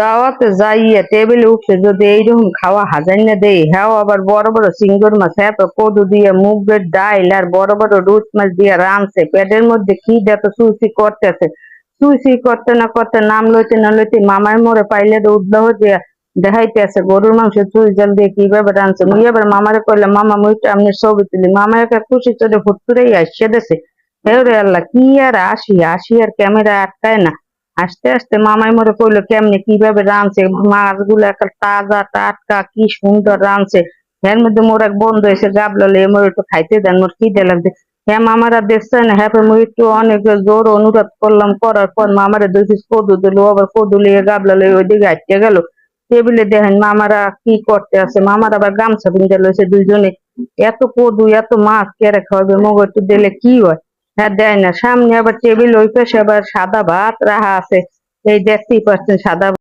দাওয়াতে যাইয়া টেবিলে উঠছে যদি এইরকম খাওয়া হাজার না দেই, হ্যাঁ আবার বড় বড় চিংড়ি মাছ, হ্যাঁ তো কদু দিয়ে মুগের ডাইল আর বড় বড় রুট মাছ দিয়ে রাঁধছে, পেটের মধ্যে কি দেখো চুইচি করতেছে। চুইচি করতে না করতে নাম লইতে না লইতে মামার মোড়ে পাইলে উদ্দাহ দিয়ে দেখাইতেছে গরুর মাংস চুই জাল দিয়ে কিভাবে রাঁধছে। মুই এবার মামারে কইলাম, মামা মুইটা আপনি ছবি তুলি। মামা একটা খুশি চোখে ফুটফুরেই আসছে দেশে। হেরে আল্লাহ, কি আর আসি আসি আর ক্যামেরা আটকায় না। আস্তে আস্তে মামাই মোরে কইলো কেমনে কিভাবে রাঁধছে, মাছগুলো একটা তাজা টাটকা কি সুন্দর রাঁধছে। এর মধ্যে মোর এক বন্ধু এসে গাবলা লইয়া মোর একটু খাইতে দেন, মোর খিদে লাগছে। হ্যাঁ মামারা দেখছে না, হ্যাঁ মুই একটু অনেক জোর অনুরোধ করলাম, করার পর মামারে 2 পিস কদু দিল, আবার কদু লিয়ে গাবলা লইয়া ওইদিকে হাঁটতে গেল। টেবিলে দেখেন মামারা কি করতে আছে, মামারা আবার গামছা পিন্ধে লইছে দুইজনে। এত কদু এত মাছ কেড়ে খাওয়াবে, মগো একটু দিলে কি হয়। হ্যাঁ দেয় না। সামনে আবার টেবিল, ওই পাশে আবার সাদা ভাত রাখা আছে, এই দেখতেই পাচ্ছেন সাদা